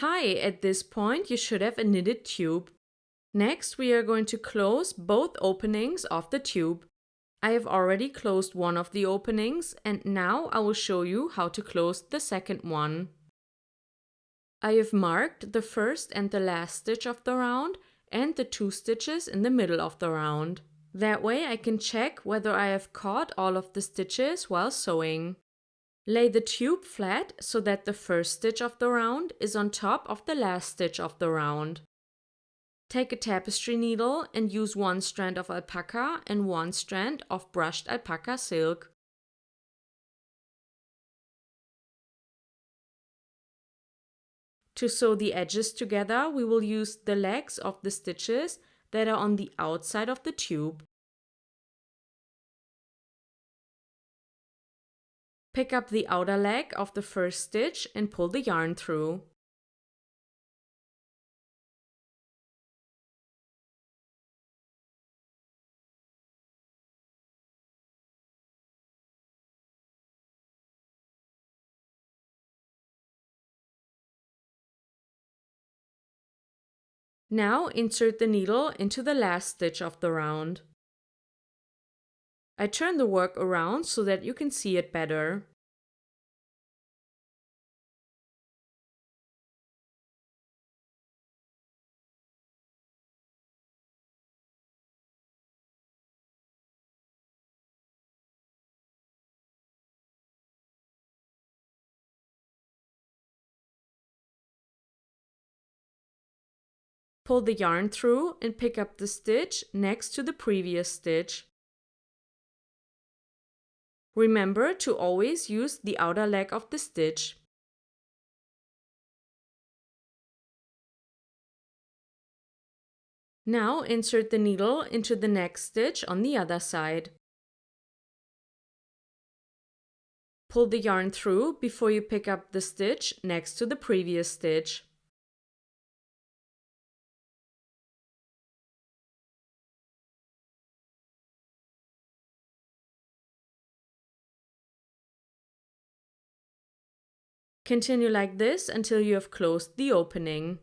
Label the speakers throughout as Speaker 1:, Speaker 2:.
Speaker 1: Hi, at this point you should have a knitted tube. Next, we are going to close both openings of the tube. I have already closed one of the openings and now I will show you how to close the second one. I have marked the first and the last stitch of the round and the 2 stitches in the middle of the round. That way I can check whether I have caught all of the stitches while sewing. Lay the tube flat so that the first stitch of the round is on top of the last stitch of the round. Take a tapestry needle and use one strand of alpaca and one strand of brushed alpaca silk. To sew the edges together, we will use the legs of the stitches that are on the outside of the tube. Pick up the outer leg of the first stitch and pull the yarn through. Now insert the needle into the last stitch of the round. I turn the work around so that you can see it better. Pull the yarn through and pick up the stitch next to the previous stitch. Remember to always use the outer leg of the stitch. Now insert the needle into the next stitch on the other side. Pull the yarn through before you pick up the stitch next to the previous stitch. Continue like this until you have closed the opening.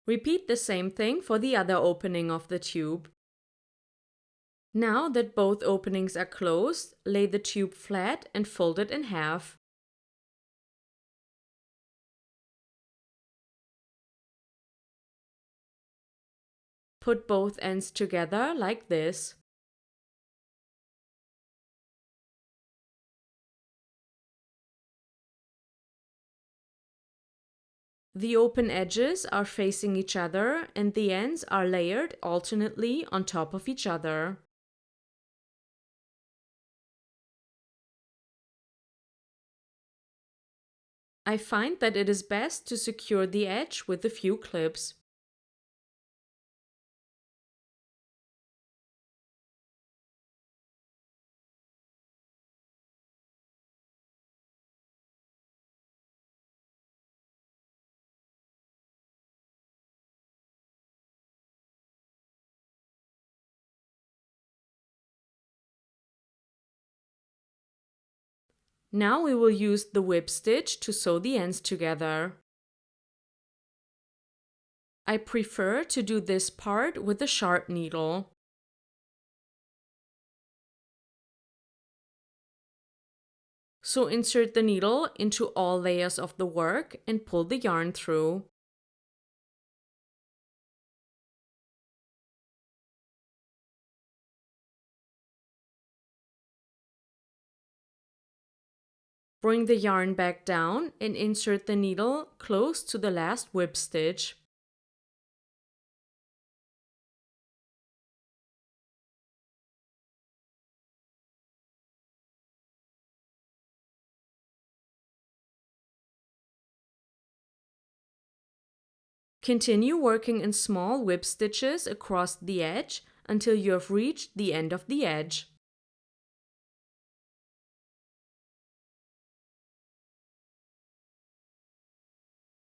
Speaker 1: Repeat the same thing for the other opening of the tube. Now that both openings are closed, lay the tube flat and fold it in half. Put both ends together like this. The open edges are facing each other and the ends are layered alternately on top of each other. I find that it is best to secure the edge with a few clips. Now we will use the whip stitch to sew the ends together. I prefer to do this part with a sharp needle. So insert the needle into all layers of the work and pull the yarn through. Bring the yarn back down and insert the needle close to the last whip stitch. Continue working in small whip stitches across the edge until you have reached the end of the edge.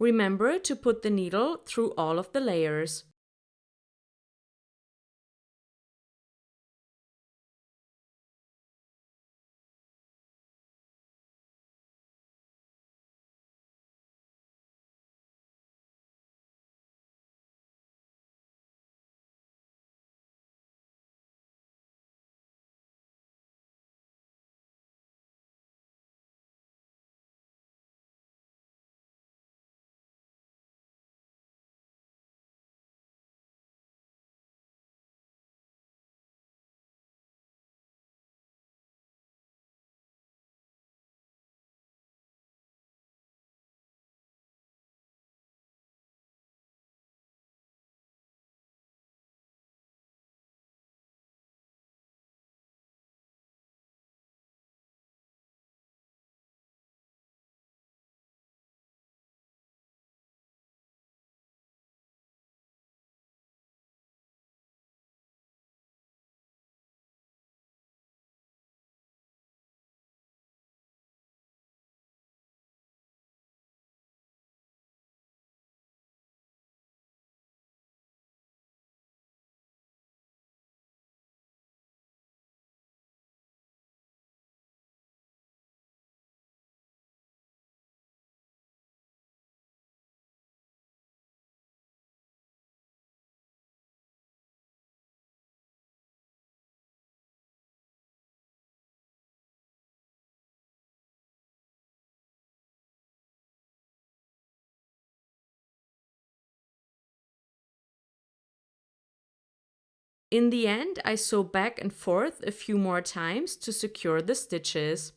Speaker 1: Remember to put the needle through all of the layers. In the end, I sew back and forth a few more times to secure the stitches.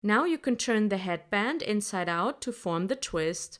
Speaker 1: Now you can turn the headband inside out to form the twist.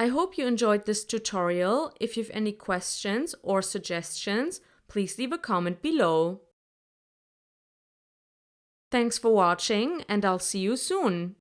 Speaker 1: I hope you enjoyed this tutorial. If you have any questions or suggestions, please leave a comment below. Thanks for watching, and I'll see you soon.